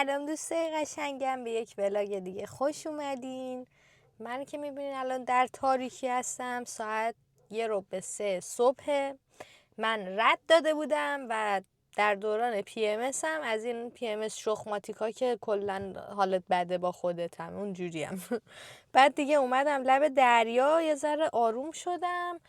سلام دوستای قشنگم، به یک ولاگ دیگه خوش اومدین. من که میبینین الان در تاریکی هستم، ساعت 1:03 صبح. من رد داده بودم و در دوران PMS هم از این PMS شخماتیکا که کلا حالت بده با خودت هم اون جوریم. بعد دیگه اومدم لب دریا، یه ذره آروم شدم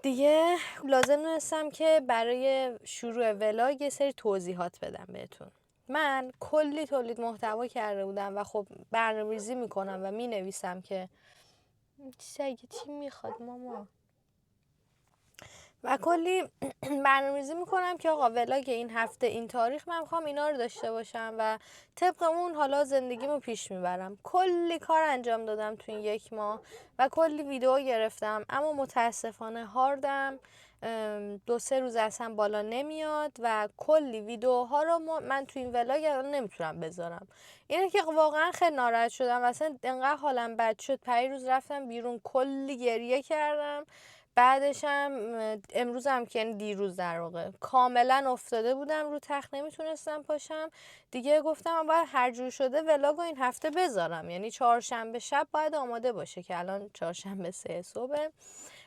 دیگه. لازم دونستم که برای شروع ولاگ یه سری توضیحات بدم بهتون. من کلی تولید محتوا کرده بودم و خب برنامه‌ریزی میکنم و مینویسم که چی میخواد ماما، و کلی برنامه‌ریزی میکنم که آقا ولاگ این هفته این تاریخ من میخوام اینا رو داشته باشم و طبق اون حالا زندگیمو پیش میبرم. کلی کار انجام دادم تو این 1 ماه و کلی ویدیو گرفتم، اما متاسفانه هاردم 2-3 روز اصلا بالا نمیاد و کلی ویدیوها رو من تو این ولاگ نمیتونم بذارم. اینه که واقعا خیلی ناراحت شدم، اصلا انقدر حالم بد شد. 5 روز رفتم بیرون، کلی گریه کردم. بعدش هم امروز هم که یعنی دیروز در واقع کاملا افتاده بودم رو تخت، نمیتونستم پاشم دیگه. گفتم باید هر جور شده ولاگو این هفته بذارم، یعنی چهارشنبه شب باید آماده باشه که الان چهارشنبه 3 صبح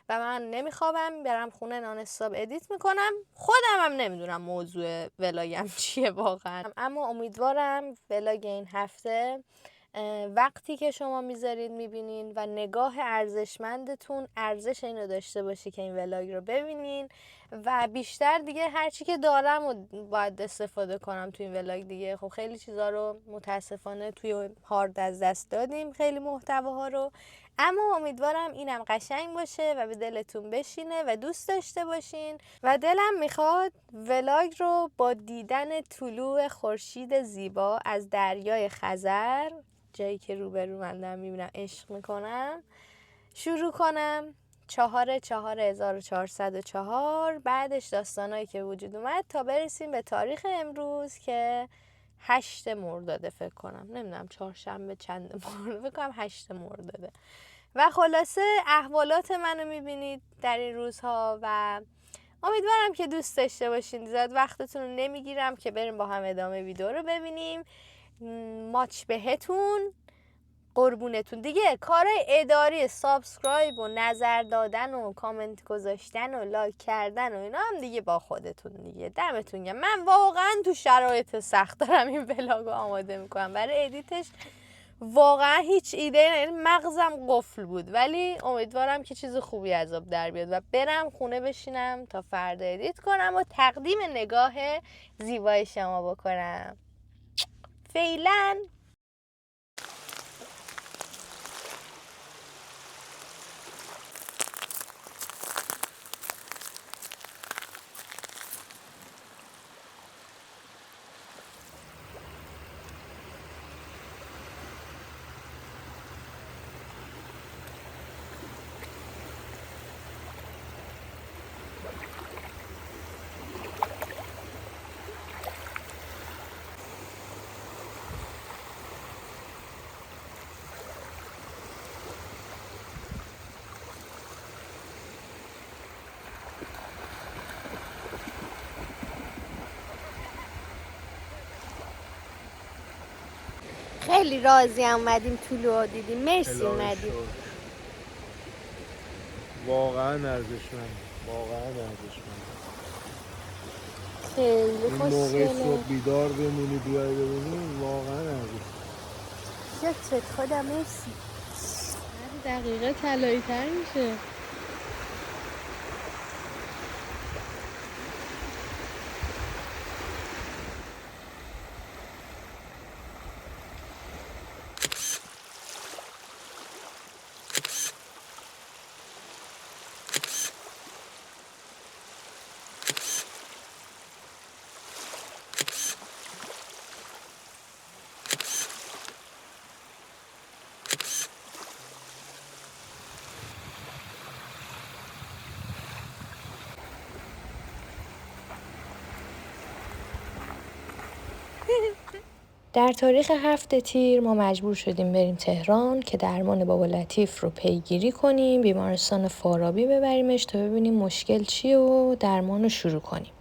و من نمیخوابم، برم خونه نان استاپ ادیت میکنم. خودم هم نمیدونم موضوع ولاگم چیه واقعا، اما امیدوارم ولاگ این هفته وقتی که شما میذارید میبینین و نگاه ارزشمندتون ارزش اینو داشته باشه که این ولاگ رو ببینین و بیشتر دیگه هرچی که دارم و باید استفاده کنم توی این ولاگ دیگه. خب خیلی چیزا رو متاسفانه توی هارد از دست دادیم، خیلی محتواها رو، اما امیدوارم اینم قشنگ باشه و به دلتون بشینه و دوست داشته باشین. و دلم میخواد ولاگ رو با دیدن طلوع خورشید زیبا از دریای خزر، جایی که روبرو من دارم میبینم عشق میکنم، شروع کنم. 4/4/1404. بعدش داستانایی که وجود اومد تا برسیم به تاریخ امروز که 8 مرداده فکر کنم، نمیدونم چهارشنبه چند مرداده، فکر کنم 8 مرداده. و خلاصه احوالات منو میبینید در این روزها و امیدوارم که دوست داشته باشین. زیاد وقتتون رو نمیگیرم که بریم با هم ادامه ویدیو رو ببینیم. ماچ بهتون، قربونتون. دیگه کارهای اداری سابسکرایب و نظر دادن و کامنت گذاشتن و لایک کردن و اینا هم دیگه با خودتون دیگه. دمتون گرم. من واقعا تو شرایط سخت دارم این ولاگو آماده میکنم، برای ادیتش واقعا هیچ ایده مغزم قفل بود، ولی امیدوارم که چیز خوبی از آب در بیاد و برم خونه بشینم تا فردا ادیت کنم و تقدیم نگاه زیبای شما بکنم. فعلا خیلی راضی اومدیم طلوع دیدیم. مرسی اومدیم. واقعا ارزشمند، واقعا ارزشمند. خیلی این موقع خوشگله. صبح بیدار بمونی بیای ببینی واقعا ارزشمند. یکت خدا مرسی. هر دقیقه طلایی تر میشه. در تاریخ 7 تیر ما مجبور شدیم بریم تهران که درمان بابا لطیف رو پیگیری کنیم، بیمارستان فارابی ببریمش تا ببینیم مشکل چیه و درمان رو شروع کنیم.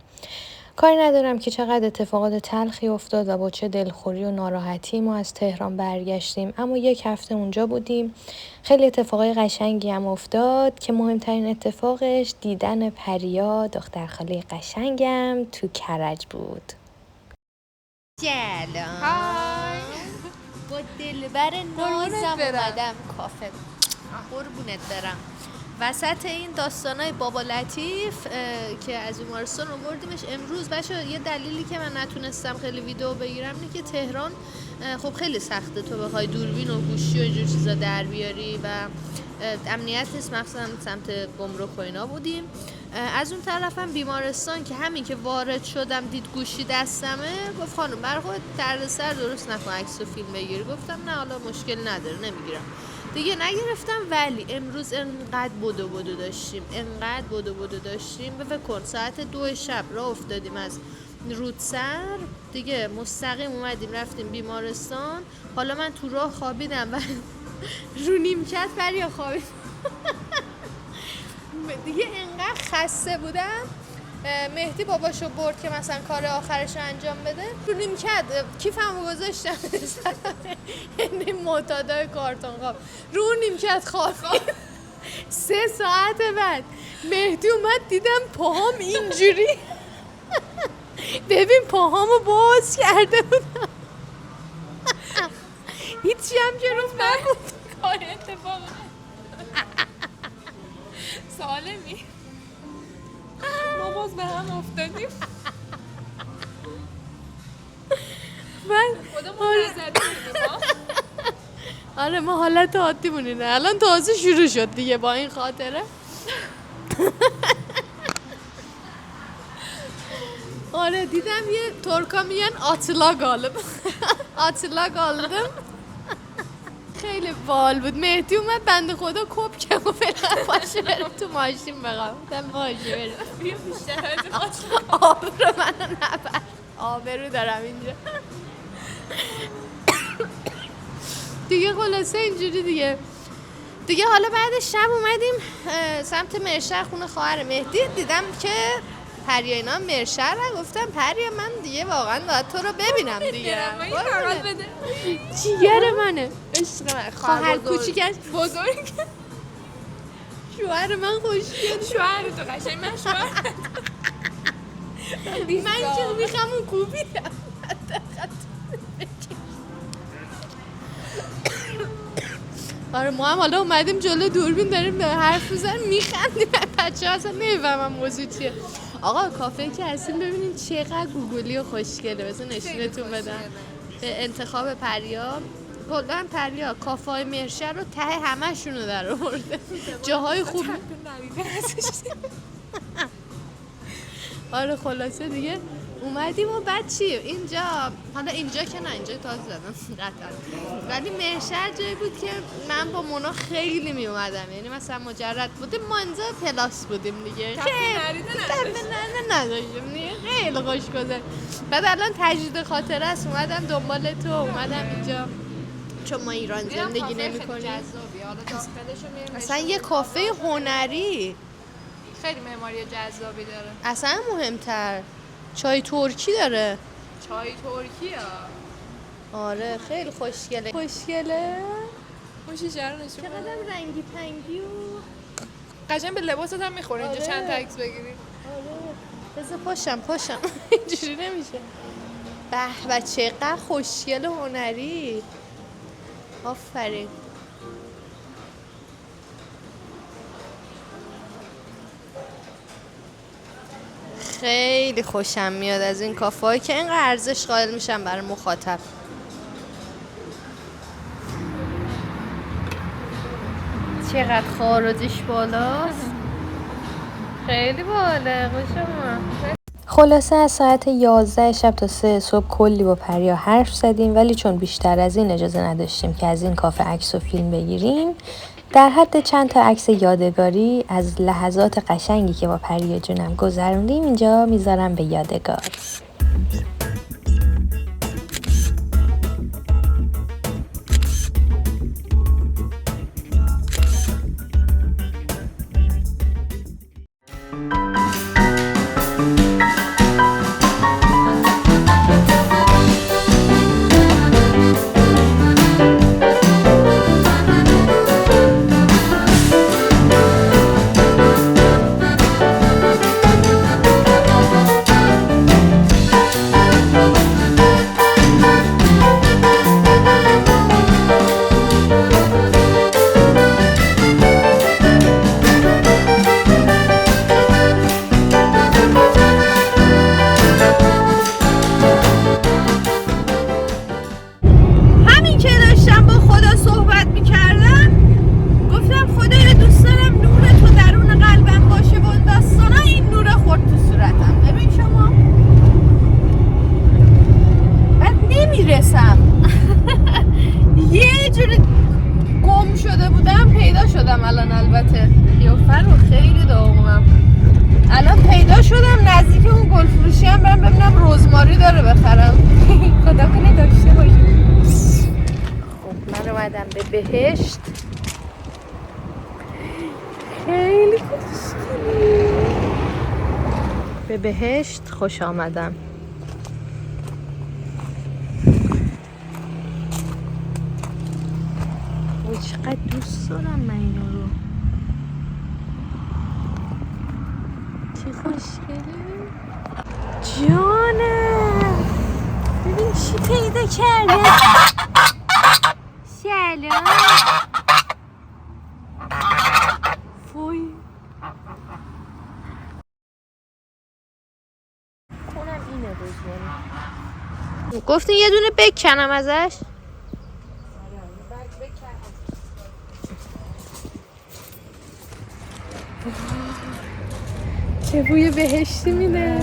کاری ندارم که چقدر اتفاقات تلخی افتاد و با چه دلخوری و ناراحتی ما از تهران برگشتیم، اما 1 هفته اونجا بودیم. خیلی اتفاقای قشنگی هم افتاد که مهمترین اتفاقش دیدن پریا دختر خاله قشنگم تو کرج بود. سلام. با دلبر نازم اومدم کافه. قربونت برم. وسط این داستانای بابا لطیف که از بیمارستان آوردیمش امروز. بچه یه دلیلی که من نتونستم خیلی ویدیو بگیرم اینه که تهران خب خیلی سخته تو بخوای دوربین و گوشی و اینجور چیزا در بیاری و امنیت نیست، مخصوصا سمت گمرک و اینا بودیم. از اون طرفم بیمارستان که همین که وارد شدم دید گوشی دستمه، گفت خانم برای خودت دردسر درست نکن عکس و فیلم بگیری. گفتم نه حالا مشکل نداره نمیگیرم دیگه، نگرفتم. ولی امروز انقدر بدو داشتیم به فکر کن ساعت 2 شب راه افتادیم از رودسر دیگه، مستقیم اومدیم رفتیم بیمارستان. حالا من تو راه خوابیدم و رو نیمکت پریا خوابیدم دیگه انقدر خسته بودم. مهدی باباشو برد که مثلا کار آخرش رو انجام بده، رو نیمکت کیفمو گذاشتم یعنی معتادای کارتون خواب رو نیمکت خوابید. 3 ساعت بعد مهدی اومد دیدم پاهام اینجوری ببین پاهامو باز کرده بودم هیچی هم که روز نگفت کار اتفاق سالمی ما باز به هم افتادیم. من خودمون نزدیم. آره ما حالت عادی مونینه. الان تازه شروع شد دیگه با این خاطره. آره دیدم یه ترکا میگن آتلا غالب آتلا غالبم خیلی بال بود. مهدی اومد بنده خدا کپ که و فعلا باشه بریم تو ماشین بقام دم باشه بریم بیا بیشتر از آتلا آبرو منو نبر، آبرو دارم اینجا دیگه. خلاصه اینجوری دیگه حالا بعد شب اومدیم سمت مرشد خونه خواهر مهدی. دیدم که پریا اینا مرشد رو. گفتم پریا من دیگه واقعا باید تو رو ببینم دیگه. جیگر منه، عشق من، خواهر کوچیکش بزرگ شوهر من خوشگل. شوهر تو قشنگ من شوهر من که میخوام اون کوبیدم. آره ما هم حالا اومدیم جلو دوربین داریم به حرف میزنیم میخندیم. بچه ها اصلا نمیفهمم موضوع چیه. آقا کافه که هستیم ببینین چقدر گوگلی و خوشگله. بذار نشونتون بدم. به انتخاب پریا کلا پریا کافه های مرشه رو ته همه شونو در آورده. جاهای خوب. آره خلاصه دیگه اومدیم و بعد چی اینجا، حالا اینجا که نه اینجا تازه زدم قطعا، ولی مهشهر جایی بود که من با مونا خیلی می اومدم. یعنی مثلا مجرد بودیم ما اینجا پلاس بودیم دیگه، خیلی نداشتیم دیگه، خیلی خوش گذشت. بعد الان تجدید خاطره است اومدم دنبال تو، اومدم اینجا چون ما ایران زندگی نمی کنیم. اصلا یه کافه هنری خیلی معماری جذابی داره. اصلا مهمتر چای ترکی داره. چای ترکی ها. آره خیلی خوشگله. خوشگله. خوشیشه رو نشون. چقدر رنگی پنگی و قشنگ به لباست هم میخوره. اینجا چند تا عکس بگیری. آره. بذار پاشم. اینجوری نمیشه. به چقدر خوشگل و هنری. آفرین. خیلی خوشم میاد از این کافه‌هایی که اینقدر ارزش قائل میشن برای مخاطب. چقدر خارجش بالاست. خیلی باله. خوشم. خلاصه از ساعت 11 شب تا 3 صبح کلی با پریا حرف زدیم، ولی چون بیشتر از این اجازه نداشتیم که از این کافه عکس و فیلم بگیریم، در حد چند تا عکس یادگاری از لحظات قشنگی که با پریا جونم گذروندیم اینجا میذارم به یادگار. شدم. یه جوری گم شده بودم پیدا شدم الان. البته قیافه رو خیلی داغونم. الان پیدا شدم نزدیک اون گل فروشی هم برم ببینم رزماری داره بخرم. خدا کنه داشته باشیم. خب من اومدم به بهشت. خیلی خوشگلی. به بهشت خوش آمدم. وای چقدر دوست دارم من اینو رو. چه خوشگلی. جانم ببین چی پیدا کرده. سلام. وای کنم اینه بزنی. گفتین یه دونه بکنم ازش. چه بوی بهشتی میده.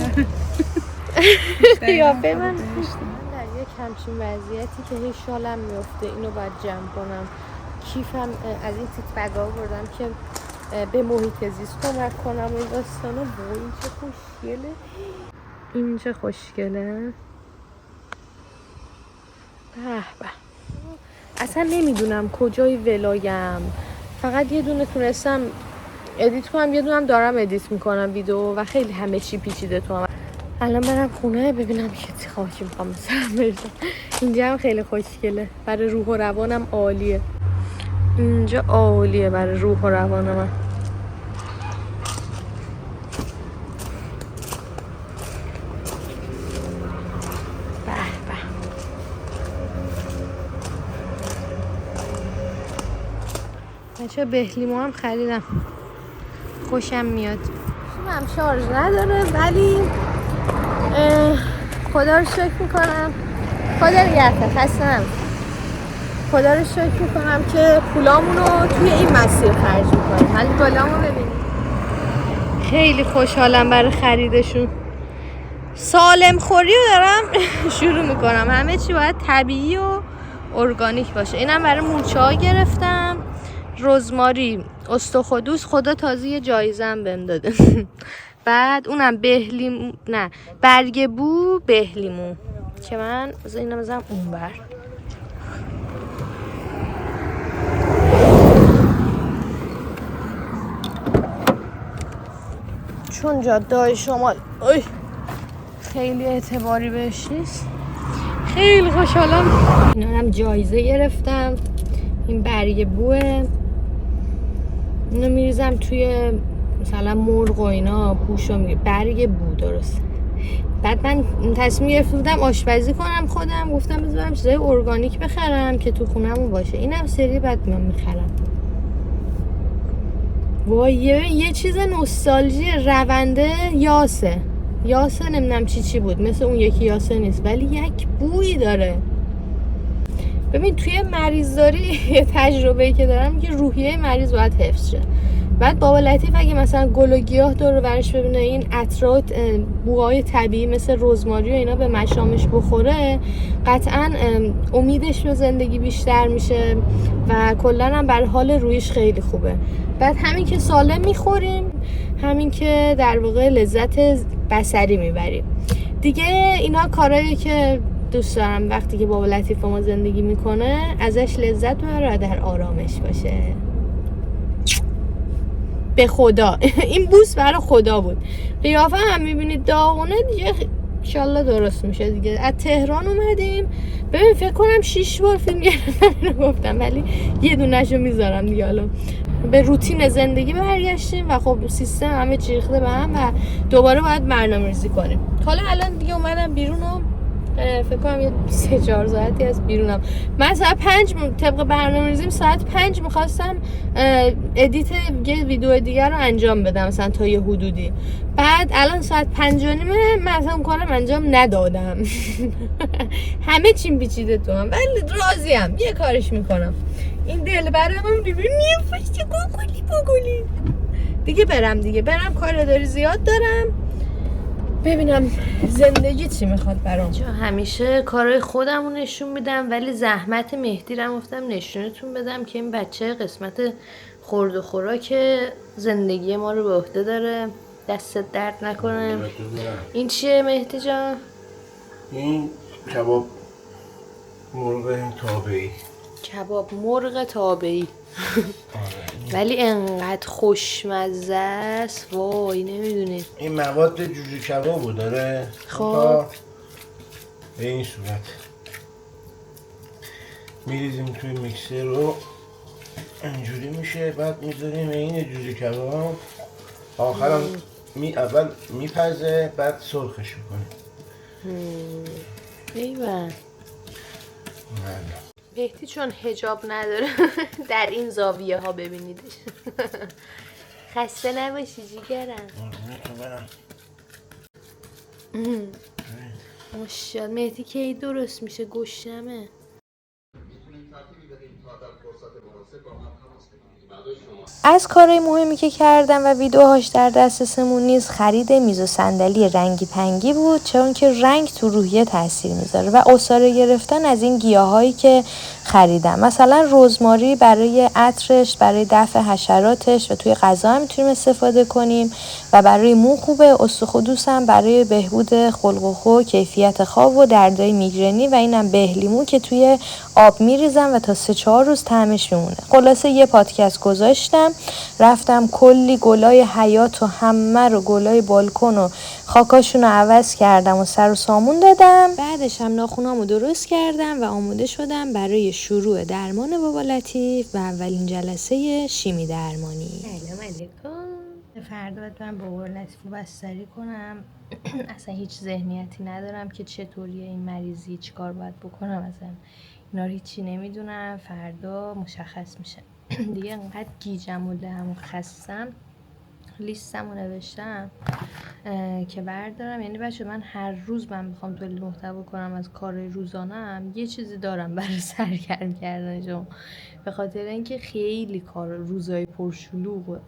قیافه من در یک همچین وضعیتی که هی شالم میفته اینو باید جمع کنم. کیفم از این تیت بگا بردم که به محیط زیست کمک کنم و این داستانا. وای این چه خوشگله. این چه خوشگله. به به. اصلا نمیدونم کجای ولایم. فقط یه دونه تونستم ادیت کنم، یه دونم دارم ادیت میکنم ویدیو و خیلی همه چی پیچیده تو هم. الان برم خونه ببینم که خاکی میخوام مثلا برسم. اینجا هم خیلی خوشگله. برای روح و روانم عالیه. اینجا عالیه برای روح و روان من. بچه بهلیمو هم خریدم. خوشم میاد. هم شارژ نداره ولی خدا رو شکر میکنم. خدا نگهدار خستم. خدا رو شکر میکنم که پولامونو توی این مسیر خرج میکنم. ولی گلامو ببینید. خیلی خوشحالم برای خریدشون. سالم خوری رو دارم شروع میکنم. همه چی باید طبیعی و ارگانیک باشه. اینم برای مورچه ها گرفتم. رزماری، استخودوس. خدا تازه یه جایزه هم بهم داده. بعد اونم بهلیمو، نه برگ بو بهلیمو که من اینو بزنم اونور. چون جاده شمال خیلی اعتباری بهش نیست. خیلی خوشحالم. اینا هم جایزه گرفتم. این برگ بوه. اینو میریزم توی مثلا مرغ و اینا پوشو میگه. برگ بو درست. بعد من تصمیم گرفته بودم آشپزی کنم خودم. گفتم بذارم چیزای ارگانیک بخرم که تو خونمون باشه. اینم سری بعد من میخرم. وای یه چیز نوستالژی رونده. یاسه نمیدونم چی بود. مثل اون یکی یاسه نیست ولی یک بویی داره. ببین توی مریضداری یه تجربه‌ای که دارم که روحیه مریض باید حفظ شه. بعد بابا لطیف اگه مثلا گل و گیاه دور و برش ببینه این عطرات بوهای طبیعی مثل رزماری و اینا به مشامش بخوره قطعا امیدش به زندگی بیشتر میشه و کلا هم برای حال رویش خیلی خوبه. بعد همین که سالم میخوریم همین که در واقع لذت بصری میبریم دیگه. اینا کارهایی که دوست دارم وقتی که بابا لطیف با ما زندگی میکنه ازش لذت ببره و در آرامش باشه. به خدا این بوس برای خدا بود. قیافه هم میبینید داغونه دیگه. انشالله درست میشه دیگه. از تهران اومدیم. ببین فکر کنم 6 بار فیلم گرفتم اینو گفتم ولی یه دونهشو میذارم دیگه. حالا به روتین زندگی برگشتیم و خب سیستم همه چی ریخته به هم و دوباره باید برنامه‌ریزی کنیم. حالا الان دیگه اومدم بیرون و فکر کنم یه 3-4 ساعتی از بیرونم. من ساعت 5 طبق برنامه‌ریزیم ساعت 5 می‌خواستم ادیت یه ویدیو دیگر رو انجام بدم مثلا تا یه حدودی. بعد الان ساعت 5:30 من اصلا اون کارم انجام ندادم. همه چیم پیچیده تو هم ولی راضیم. یه کارش میکنم. این دل برام ببینیم فشت گوگلی دیگه. برم کار داری زیاد دارم. ببینم زندگی چی میخواد برام. همیشه کارهای خودم رو نشون میدم، ولی زحمت مهدی رو گفتم نشونتون بدم که این بچه قسمت خورد و خوراک زندگی ما رو به عهده داره. دستت درد نکنه. این چیه مهدی جان؟ این کباب مرغ تابعی. کباب مرغ تابعی. ولی انقدر خوشمزه است وای نمیدونید. این مواد جوجه کبابو داره. خب به این صورت میریزیم توی میکسر رو اینجوری میشه، بعد میذاریم این جوجه کباب. آخرم اول میپزه، بعد سرخش میکنیم. ایوه مهدی چون حجاب نداره در این زاویه ها ببینیدش. خسته نباشی جیگرم. ماشاءالله مهدی کی درست میشه؟ گشنمه. از کارهای مهمی که کردم و ویدیوهاش در دسترسمون نیست خرید میز و صندلی رنگی پنگی بود، چون که رنگ تو روحیه تاثیر میذاره، و عصاره گرفتن از این گیاهایی که خریدم. مثلا رزماری برای عطرش، برای دفع حشراتش، و توی غذا هم میتونیم استفاده کنیم، و برای مو خوبه. استخودوس هم برای بهبود خلق و خو، کیفیت خواب و دردای میگرنی، و اینم بهلیمو که توی آب میریزم و تا 3-4 روز طعمش میمونه. خلاصه یه پادکست گذاشتم، رفتم کلی گلای حیاط و همه رو گلای بالکن و خاکاشون رو عوض کردم و سر و سامون دادم. بعدش هم ناخونامو درست کردم و آماده شدم برای شروع درمان بابا لطیف و اولین جلسه شیمی درمانی. سلام علیکم. فردا باید من بابا لطیف رو بستری کنم. اصلا هیچ ذهنیتی ندارم که چطوریه این مریضی، چی کار باید بکنم. اصلا اینا رو هیچی نمیدونم. فردا مشخص میشه. دیگه انقدر گیجم و لهم و خستم. لیستم رو نوشتم که بردارم. یعنی بچه من هر روز من میخوام تولید محتوا کنم از کار روزانم، یه چیزی دارم برای سرگرم کردنشون، به خاطر اینکه خیلی کار روزهای پرشلوغ،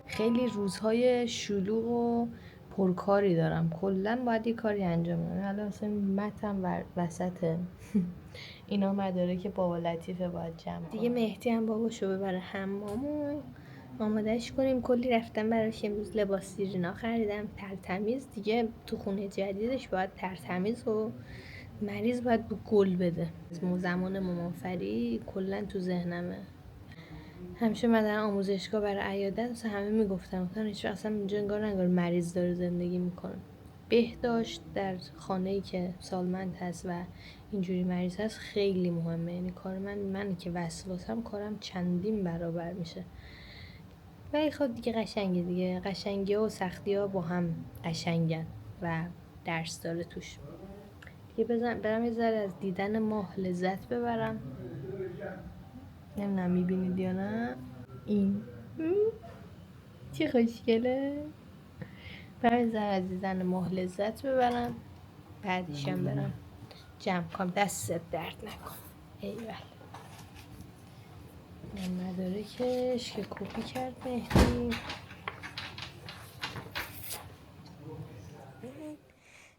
خیلی روزهای شلوغ و پرکاری دارم. کلا باید یه کاری انجام بدم. حالا مثلا متن وسط اینا مدارک بابا لطیفه باید جمع کنم. دیگه مهدی هم باباشو ببره حمامو آمادهش کنیم. کلی رفتم براش امروز لباس سیرینا خریدم ترتمیز. دیگه تو خونه جدیدش باید ترتمیز و مریض باید به گل بده. زمان مامانفری کلا تو ذهنمه. همیشه من در آموزشگاه برای عیادت مثلا همه میگفتم هیچ اصلا اینجا انگار مریض داره زندگی میکنه. بهداشت در خانه‌ای که سالمند هست و اینجوری مریض هست خیلی مهمه. یعنی کار من که وسواسم کارم چندین برابر میشه. ولی خب دیگه قشنگه دیگه. قشنگی و سختی ها با هم قشنگن و درس داره توش. دیگه برم یه ذره از دیدن ماه لذت ببرم. نمیدونم میبینید یا نه. این چی خوشگله. برم یه ذره از دیدن ماه لذت ببرم، بعدشم برم جمع کنم. دستت درد نکن. ایول من مدارکش که کپی کرد مهدی.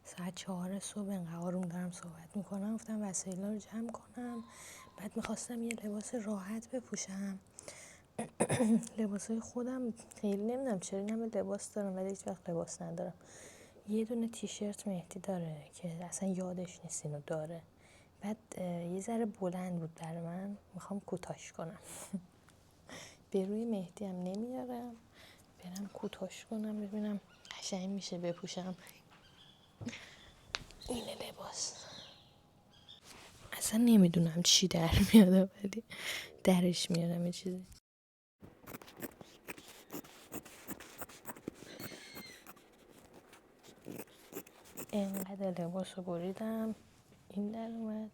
ساعت 4 صبح انقدر آروم دارم صحبت میکنم. گفتم وسایلا رو جمع کنم. بعد میخواستم یه لباس راحت بپوشم. لباسای خودم خیلی نمیدونم چرا این همه لباس دارم ولی هیچ وقت لباس ندارم. یه دونه تیشرت مهدی داره که اصلا یادش نیست اینو داره. بعد یه ذره بلند بود در من، میخوام کوتاش کنم. به روی مهدی هم نمیارم، برم کوتاش کنم ببینم قشنگ میشه بپوشم. اینه لباس. اصلا نمیدونم چی در میاد ولی درش میارم یه چیزی. اینقدر لباس رو بریدم این در اومد.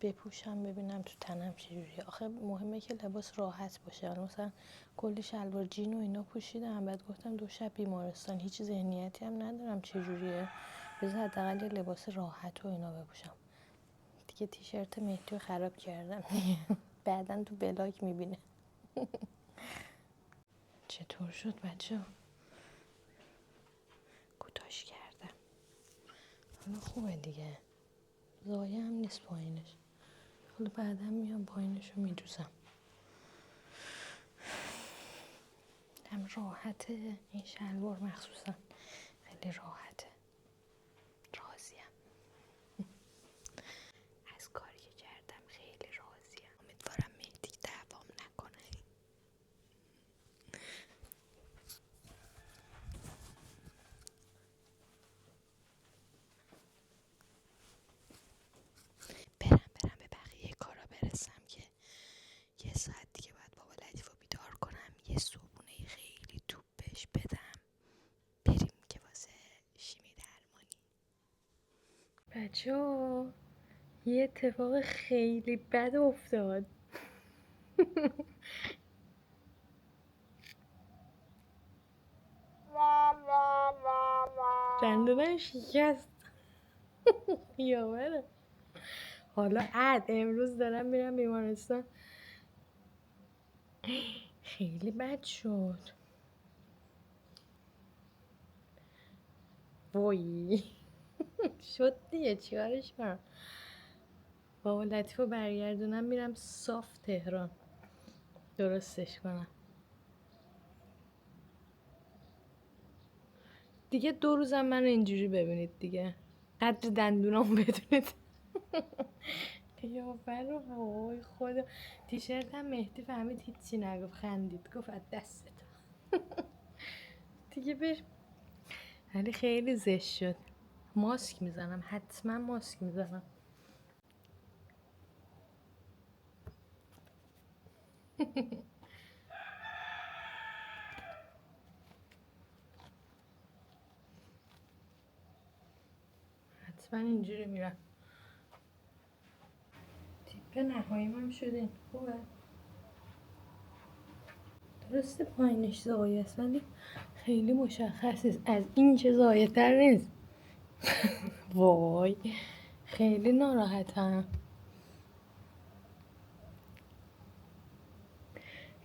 بپوشم ببینم تو تنم چجوریه. آخه مهمه که لباس راحت باشه. مثلا کلی شلوار جین و اینا پوشیدم. بعد گفتم 2 شب بیمارستان هیچ ذهنیتی هم ندارم چجوریه. بذار حداقل یه لباس راحت و اینا بپوشم. دیگه تیشرت مهدی رو خراب کردم. بعدن تو بلاگ میبینه. چطور شد بچه؟ حالا خوبه دیگه، زایه هم نیست پایینش. حالا بعدا میام پایینش رو میدوزم. هم راحته این شلوار، مخصوصا خیلی راحته. راضیم از کاری که کردم، خیلی راضیم. امیدوارم مهدی دعوام نکنه. برم به بقیه کارا برسم که یه ساعت دیگه باید بابا لطیفو بیدار کنم، یه صبحونه خیلی توپ بهش بدم، بریم که واسه شیمی درمانی. بچه‌ها یه اتفاق خیلی بد افتاد. دندونم شکست. یاوره. حالا امروز دارم میرم بیمارستان. خیلی بد شد. وای شد دیگه، چیکارش کنم؟ بابا لطیفو برگردونم میرم صاف تهران درستش کنم. دیگه 2 روزم منو اینجوری ببینید دیگه، قدر دندونام بدونید. قیافه رو وای خدا. تیشرت هم مهدی فهمید هیچی نگفت، خندید گفت از دست تو. دیگه ولی خیلی زشت شد. ماسک میزنم، حتما ماسک میزنم. حتما اینجوری میرم. تیپ نهاییم هم شدیم. خوبه درسته پایینش زایه است ولی خیلی مشخص نیست، از این چه زایه تر نیست. وای خیلی ناراحتم.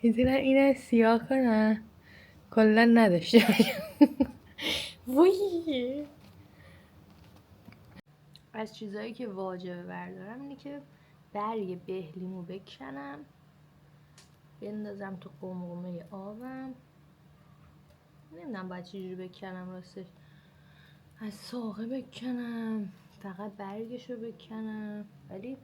میدونم اینه سیاه کنم کلا نداشته باشم. وای از چیزایی که واجبه بردارم اینه که برگ بهلیمو بکنم، بندازم تو قمقمه آبم. نمیدونم باید چجوری بکنم راستش، از ساقه بکنم، فقط برگشو بکنم، ولی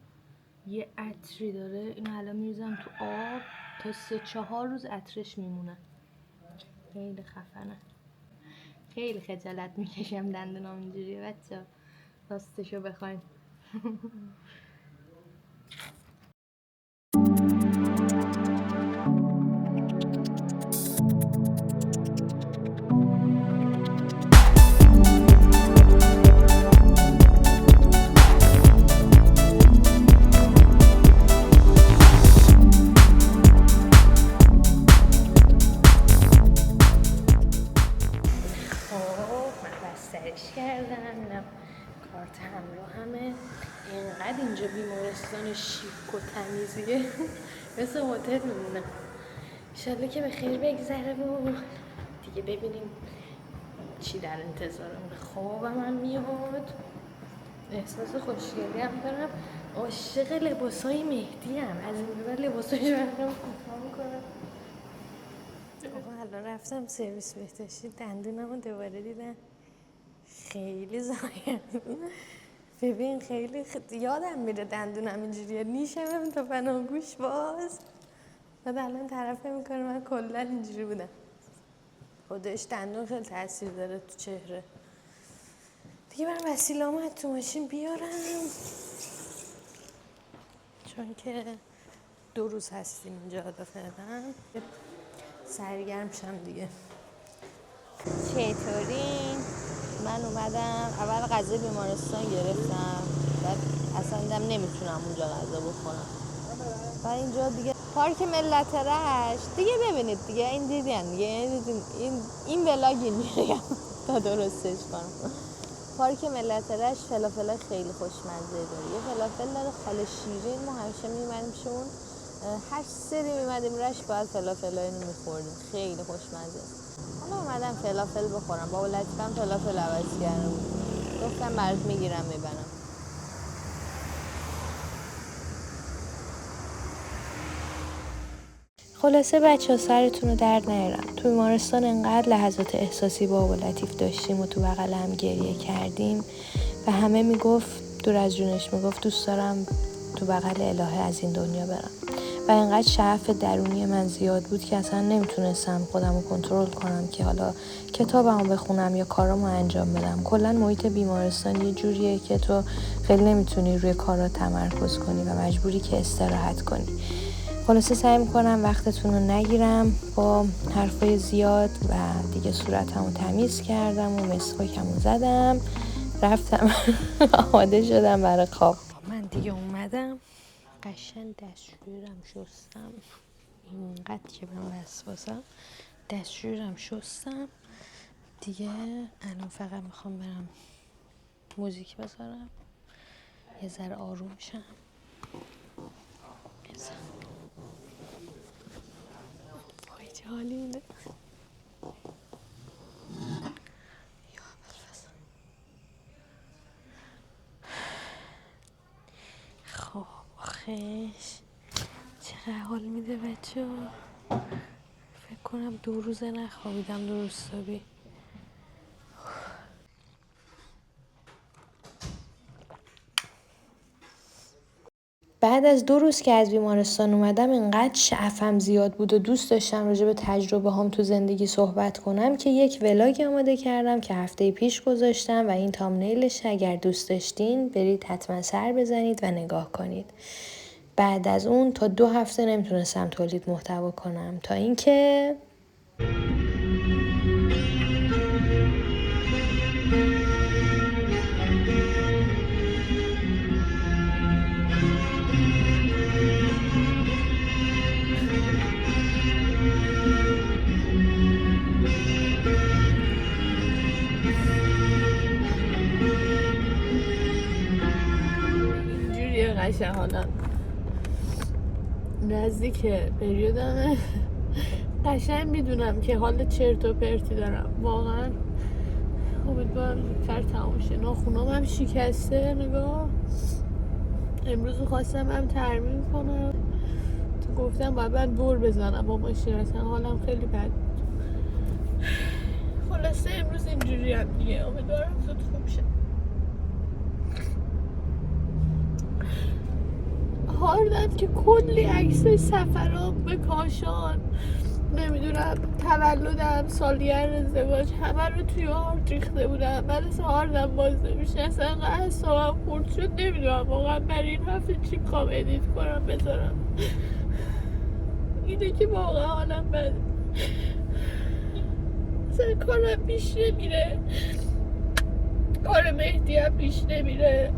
یه عطری داره اینو الان میریزم تو آب تا 3-4 روز عطرش میمونه. خیلی خفنه. خیلی خجالت میکشم دندونام اینجوریه بچه، راستشو بخواین. کردم کارت همراهمه. اینقدر اینجا بیمارستان شیک و تمیزیه مثل هتل میمونه. انشالله که به خیر بگذره و دیگه ببینیم چی در انتظارم. خوابم هم میاد، احساس خوشگلی هم دارم. عاشق لباسای مهدی هم، از این به بعد لباسایش برام کوتاه میکنم. الان رفتم سرویس بهداشتی، دندونم رو دوباره دیدم. خیلی زایم. ببین خیلی یادم میره دندونم اینجوریه، نیشم تا پناهگوش باز. بعد الان طرف میکنه من کلا اینجوری بودم. خودش دندون خیلی تاثیر داره تو چهره. دیگه برم وسیله‌امو تو ماشین بیارم چون که 2 روز هستیم اینجا فعلا. سرگرم شم دیگه. چطورین؟ من اومدم اول غذا بیمارستان گرفتم، بعد اصلا دیدم نمیتونم اونجا غذا بخورم و اینجا دیگه پارک ملت رشت دیگه. ببینید دیگه این دیدین دیگه، این ولاگ اینجوریه تا درستش کنم. پارک ملت رشت فلافل خیلی خوشمزه داره. یه فلافل داره خاله شیرین، ما همیشه می‌اومدیم شون، هر سری می‌اومدیم رشت باید فلافل اینو می‌خوردیم، خیلی خوشمزه. حالا اومدم فلافل بخورم، با لطیفم فلافل عوض کردم. گفتم برات میگیرم میبرم. خلاصه بچه سرتون رو درد نیارم. تو بیمارستان انقدر لحظات احساسی با بابا لطیف داشتیم و تو بغل هم گریه کردیم و همه میگفت دور از جونش میگفت دوست دارم تو بغل الهه از این دنیا برم و انقدر شعف درونی من زیاد بود که اصلا نمیتونستم خودم رو کنترل کنم که حالا کتابمو بخونم یا کارامو انجام بدم. کلا محیط بیمارستان یه جوریه که تو خیلی نمیتونی روی کارات تمرکز کنی و مجبوری که استراحت کنی. خلاصه سعی میکنم وقتتون رو نگیرم با حرفای زیاد و دیگه صورتمو تمیز کردم و مسواکمو زدم رفتم آماده شدم برای خواب. من دیگه اومدم قشنگ دستشویرم شستم، اینقدر که من وسواسم دستشویرم شستم دیگه. الان فقط میخوام برم موزیک بذارم یه ذره آروم شم. وای چه حالی میده. خب آخش چقدر حال میده بچه. فکر کنم 2 روزه نخوابیدم درستابی. بعد از 2 روز که از بیمارستان اومدم انقدر شعفم زیاد بود و دوست داشتم راجع به تجربه هم تو زندگی صحبت کنم که یک ولاگ آماده کردم که هفته پیش گذاشتم و این تامنیلش اگر دوست داشتین برید حتما سر بزنید و نگاه کنید. بعد از اون تا 2 هفته نمیتونستم تولید محتوا کنم تا اینکه اینجوریه قشنگ حالا نزدیک پریودمه. قشنگ میدونم که حال چرت و پرتی دارم واقعا. امیدوارم زودتر تموم شه. ناخونام هم شکسته نگاه. امروز خواستم هم ترمیم کنم تو گفتم باید من دور بزنم با ماشین، اصلا حالم خیلی بد بود. خلاصه امروز اینجوری هم دیگه. امیدوارم زود خوب شه. هاردم که کلی عکس سفرام به کاشان نمیدونم تولدم سالگرد ازدواج همه رو توی هارد ریخته بودم. بعد از هاردم باز نمیشه. اصلا انقدر حسابم خورد شد نمیدونم واقعا برای این هفته چی کام ادیت کنم بذارم. اینه که واقعا حالم بده. اصلا کارم پیش نمیره. کار مهدی هم پیش نمیره.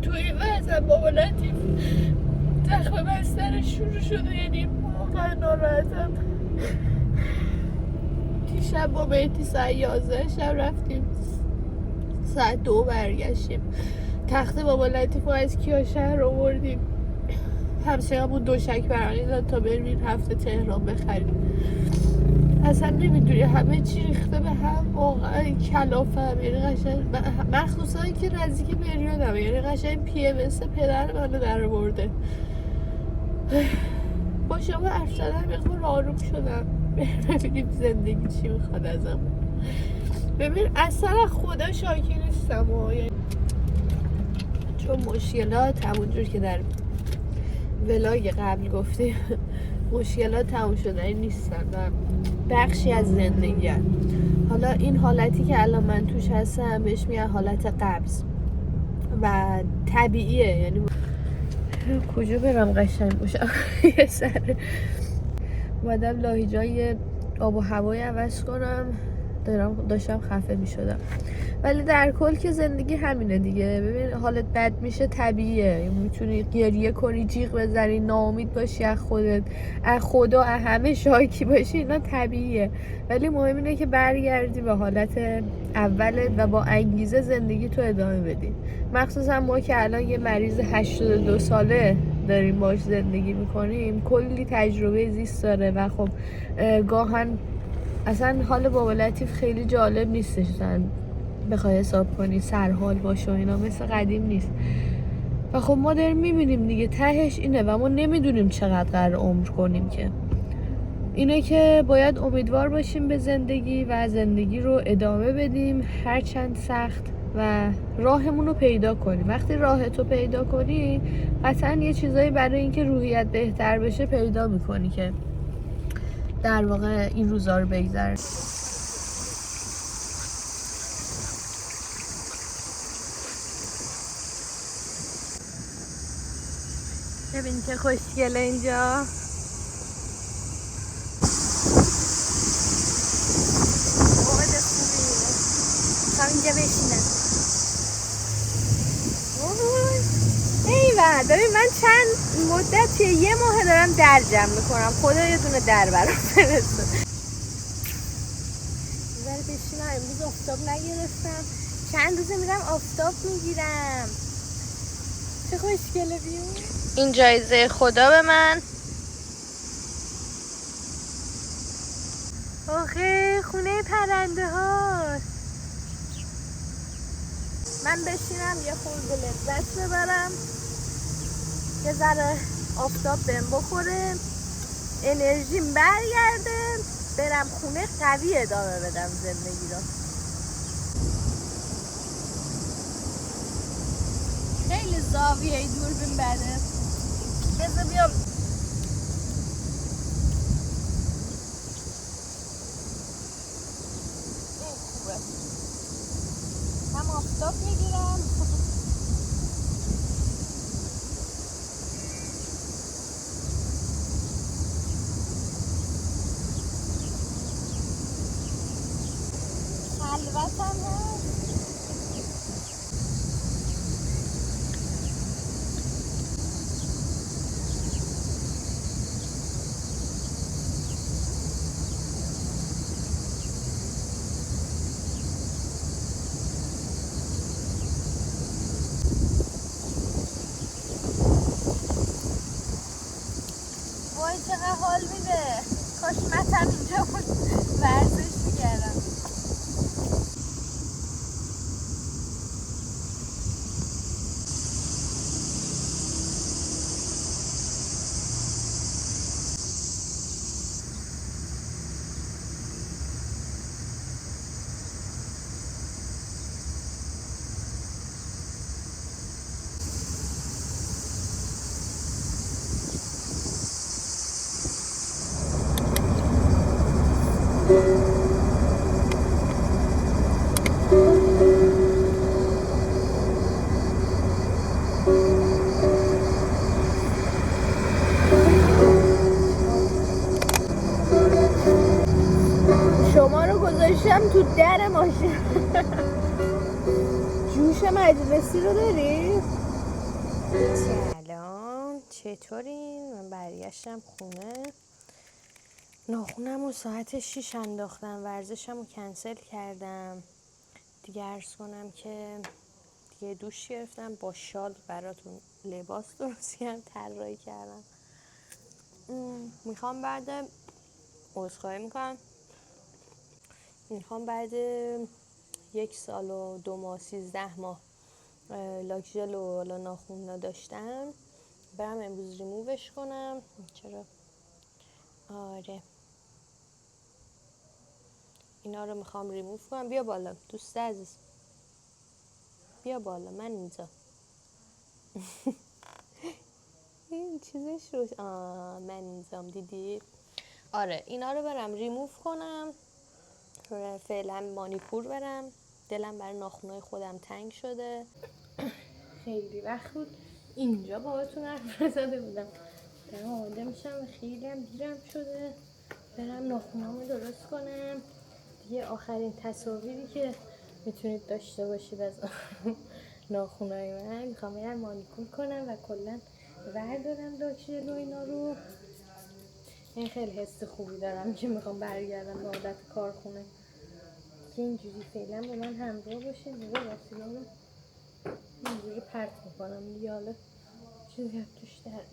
توی وضعم بابا لطیف زخم بسترش شروع شده، یعنی واقعا ناراحتم. دیشب با مهدی ساعت 11 شب رفتیم، ساعت 2 برگشتیم. تخت بابا لطیف رو از کیاشهر آوردیم. همسایه‌مون دوشک برقی داد تا بریم این هفته تهران بخریم. اصلا نمیدونی همه چی ریخته به هم واقعا. کلافم یعنی قشنگ، مخصوصا که نزدیک پریودم، یعنی قشنگ PMS پدر منو در آورده. با شما حرف زدن بخور آروم شدم. ببینیم زندگی چی میخواد ازم. ببین اصلا خدا شاکی نیستم چون مشکلات همونجور که در ولاگ قبل گفتیم مشکلات تموم شدنی نیستن و بخشی از زندگی هست. حالا این حالتی که الان من توش هستم بهش میگن حالت قبض و طبیعیه. یعنی کجا برم قشنگ باشم یه سر اومدم لاهیجان آب و هوای عوض کنم. داشتم خفه می شدم ولی در کل که زندگی همینه دیگه. ببین حالت بد میشه طبیعیه. میتونی گریه کنی، جیغ بزنی، ناامید باشی از خودت، از خدا، از همه شاکی باشی، اینا طبیعیه. ولی مهم اینه که برگردی به حالت اولت و با انگیزه زندگی تو ادامه بدی. مخصوصا ما که الان یه مریض 82 ساله داریم باش زندگی میکنیم، کلی تجربه زیست داره و خب گاهن اصلا حال بابا لطیف خیلی جالب نیستش، مثلا بخوای حساب کنی سرحال باشه و اینا مثل قدیم نیست. و خب ما داریم میبینیم دیگه تهش اینه و ما نمیدونیم چقدر قرار عمر کنیم، که اینه که باید امیدوار باشیم به زندگی و زندگی رو ادامه بدیم هرچند سخت و راهمون رو پیدا کنیم. وقتی راهتو پیدا کنی قطعا یه چیزایی برای اینکه روحیت بهتر بشه پیدا میکنی که در واقع این روزا رو بگذره. ببین که خوشگله اینجا. باد خوبی. تا اینجا بشینم. ایوه ببین من چند مدت یه ماه دارم در جمع میکنم. خدا یه دونه در برام فرسته. بذاری بشینم. امروز آفتاب نگرفتم. چند روزه میرم آفتاب میگیرم. چه خوشگله بیو. این جایزه خدا به من. آخه خونه پرنده هاست. من بشینم یه خورده لذت ببرم، یه ذره آفتاب بهم بخوره، انرژیم برگرده، برم خونه قوی ادامه بدم زندگی رو. خیلی زاویه دوربین بده. بذار بیام این خوبه. هم آفتاب میگیرم. خلوت هم هست. وای چقدر حال میده. کاش متن اینجا بود ورزش میکردم. شما رو گذاشتم تو در ماشین. جوش مجلسی رو داری؟ سلام چطورین؟ من برگشتم خونه. ناخونم رو ساعت 6 انداختم. ورزشم رو کنسل کردم. دیگه عرض کنم که دیگه دوش گرفتم، با شال براتون لباس درست کردم، طراحی کردم. میخوام بعد عذرخواهی میکنم. میخوام بعد 1 سال و 2 ماه 13 ماه لاکژل و ناخون نداشتم، برم امروز ریمووش کنم. چرا؟ آره اینا رو میخوام ریموو کنم. بیا بالا دوست عزیز، بیا بالا. من اینجا. این چیزش روش من اینجام. دیدی؟ آره اینا رو برم ریموو کنم. فعلا مانیکور برم. دلم برای ناخونای خودم تنگ شده. خیلی وقت بود اینجا باهاتون حرف نزده بودم. دارم آماده میشم و خیلی هم دیرم شده. برم ناخونامو درست کنم. دیگه آخرین تصاویری که میتونید داشته باشید از ناخونای من، میخوام برم مانیکور کنم و کلا وردارم لاکژل و اینا رو. این خیلی حس خوبی دارم که میخوام برگردم به عادت کارخونه، که اینجوری فعلا با من همراه باشه. دیگه واسیلامو اینجوری پرت میکنم دیگه، حالا چیزی از توش در میاد.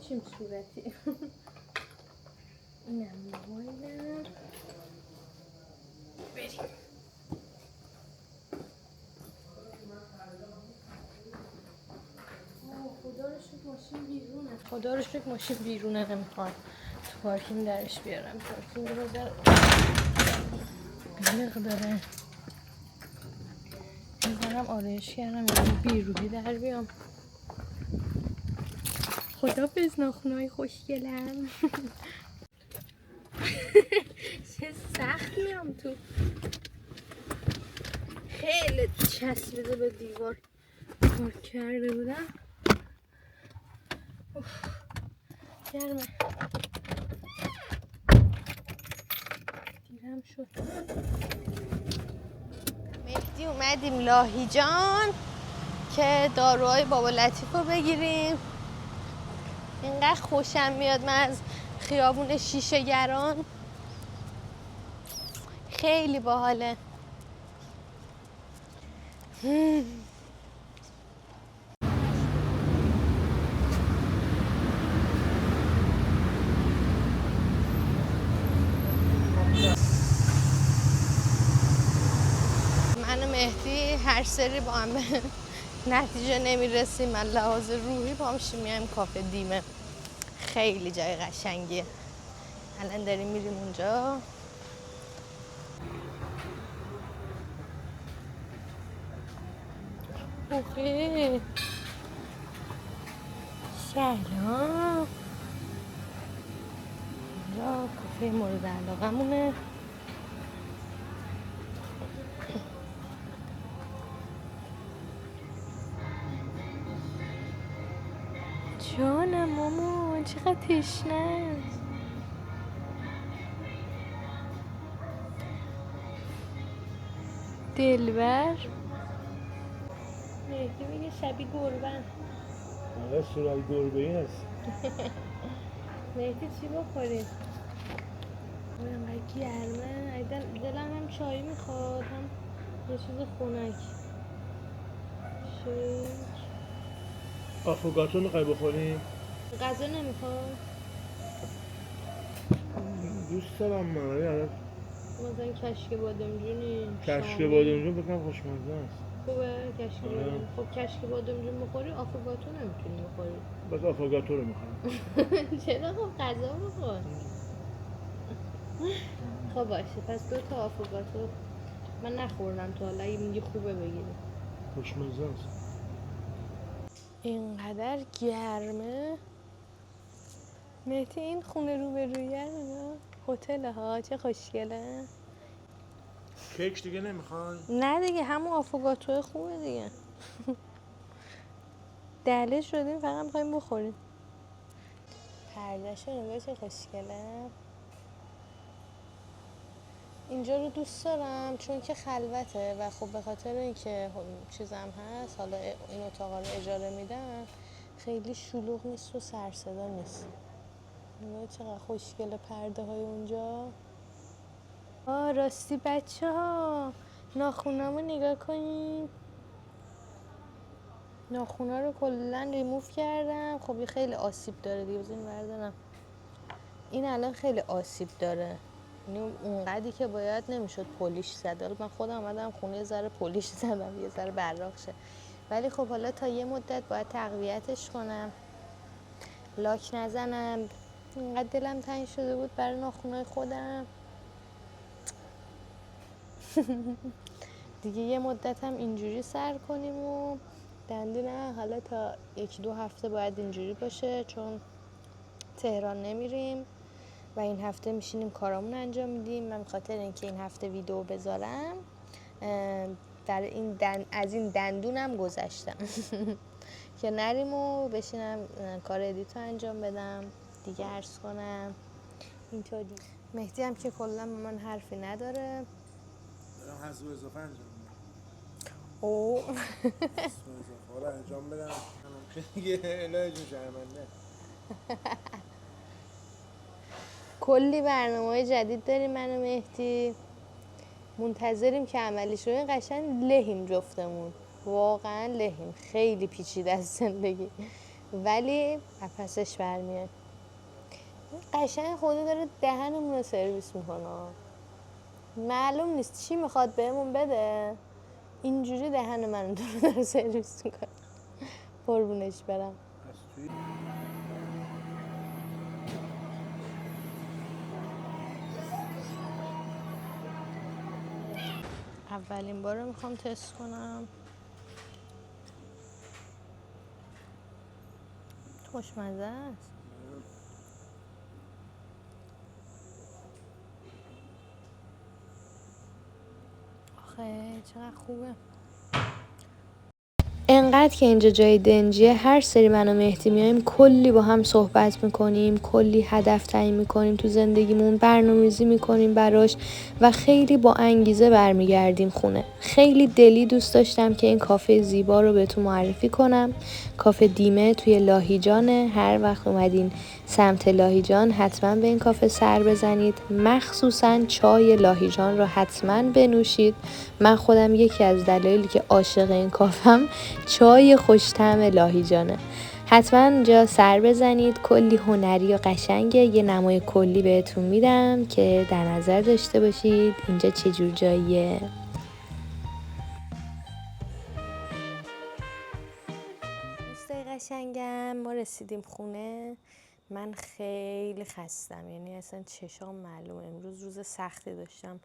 چیم صورتی. اینم موبایلم. بریم. خدا رو شکر ماشین بیرونه نمیخواد تو پارکینگ درش بیارم. پارکینگ رو بذار بیلق داره. میزنم آرایش کردم یعنی بیروحی در بیام. خدافظ ناخنهای خوشگلم. چه سختی هم تو. خیلی چسبیده به دیوار پارک کرده بودم. گرمه. دیرم شد. مهدی اومدیم لاهیجان که داروهای بابا لطیف رو بگیریم. اینقدر خوشم میاد من از خیابون شیشه گران. خیلی باحاله. من و مهدی هر سری با هم به نتیجه نمیرسیم. من لحاظ روحی با هم میایم کافه دیمه. خیلی جای قشنگیه. الان داریم میریم اونجا. اوه سلام. اینجا کافه مورد علاقه مونه. جانم مامان چقدر تشنه است. دلبر مهدی میگه شبیه گربن. آره صورت گربه‌ای هست. مهدی چی بخوریم؟ اینقدر گرمه. دلم هم چای میخواد هم یه چیز خنک. شیک. آفوگاتو میخوای بخوریم؟ غذا نمیخواد؟ دوست دارم من الان مثلا کشک بادمجونی. کشک بادمجون بکنم خوشمزه است. خوبه کشک بادمجون. خب کشک بادمجون بخوری آفوگاتو نمیتونی بخوری. بس آفوگاتو رو میخوام. چرا؟ خب غذا بخور. خب باشه پس 2 تا آفوگاتو. من نخوردم تا حالا. اگه میگی خوبه بگیریم. خوشمزه است. اینقدر گرمه. مهدی این خونه روبرویه اینا هتل ها چه خوشگله. کیک دیگه نمیخوای؟ نه دیگه همون آفوگاتو خوبه دیگه. دله شدیم فقط میخوایم بخوریم. پردهشو نگاه چه خوشگله. اینجا رو دوست دارم چون که خلوته و خب به خاطر اینکه چیزم هست حالا این اتاقا رو اجاره میدن خیلی شلوغ نیست و سر صدا نیست. نگاه چقدر خوشگله پرده های اونجا. راستی بچه ها ناخونامو نگاه کنین. ناخونا رو کلا ریموف کردم. خب خیلی آسیب داره دیگه. بزنین بردارم. این الان خیلی آسیب داره. یعنی اونقدری که باید نمیشد پولیش زد. حالا من خودم اومدم خونه یه ذره پولیش زدم یه ذره براق شه. ولی خب حالا تا یه مدت باید تقویتش کنم. لاک نزنم. اینقدر دلم تنگ شده بود برای ناخونای خودم. دیگه یه مدت هم اینجوری سر کنیم و دندونه حالا تا 1-2 هفته باید اینجوری باشه چون تهران نمیریم و این هفته میشینیم کارامون انجام میدیم. من بخاطر اینکه این هفته ویدیو بذارم در این از این دندونم گذشتم که نریم و بشینم کار ادیتو انجام بدم دیگه عرض کنم اینطوری. مهدی هم که کلا من حرفی نداره. دارم حذف اضافه انجام میدم. او حذف اضافه رو انجام بدم. که دیگه الهی جون شرمنده. کلی برنامه‌های جدید داریم من و مهدی. منتظریم که عملی شه. این قشنگ لهیم جفتمون. واقعا لهیم. خیلی پیچیده از زندگی ولی پسش برمیاد. قشنگ خدا داره دهنمون رو سرویس میکنه. معلوم نیست چی میخواد بهمون بده، اینجوری دهن من داره سرویس میکنه. قربونش برم. از توی اولین بار میخوام تست کنم. خوشمزه است. آخه چقدر خوبه. انقدر که اینجا جای دنجیه، هر سری من و مهدی میایم کلی با هم صحبت میکنیم، کلی هدف تعیین میکنیم تو زندگیمون، برنامه‌ریزی میکنیم براش و خیلی با انگیزه برمیگردیم خونه. خیلی دلی دوست داشتم که این کافه زیبا رو بهتون معرفی کنم. کافه دیمه توی لاهیجانه. هر وقت اومدین سمت لاهیجان حتما به این کافه سر بزنید، مخصوصا چای لاهیجان رو حتما بنوشید. من خودم یکی از دلایلی که عاشق این کافم چای خوش‌طعم لاهیجانه. حتما اینجا سر بزنید، کلی هنری و قشنگه. یه نمای کلی بهتون میدم که در نظر داشته باشید اینجا چه جور جاییه. دوستای قشنگم، ما رسیدیم خونه. من خیلی خستم، یعنی اصلا چشام معلومه. امروز روز سختی داشتم،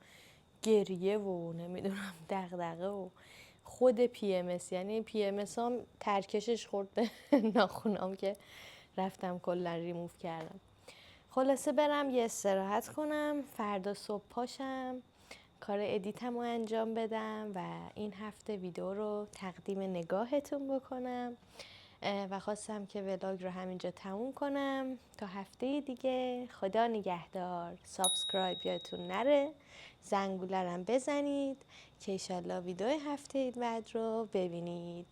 گریه و نمیدونم دغدغه و خود PMS، یعنی PMS هم ترکشش خورد به ناخونام که رفتم کلا ریموو کردم. خلاصه برم یه استراحت کنم، فردا صبح پاشم کار ادیتم رو انجام بدم و این هفته ویدیو رو تقدیم نگاهتون بکنم و خواستم که ولاگ رو همینجا تموم کنم تا هفته دیگه. خدا نگهدار. سابسکرایب یادتون نره، زنگوله رو بزنید که ایشالله ویدیو هفته بعد رو ببینید.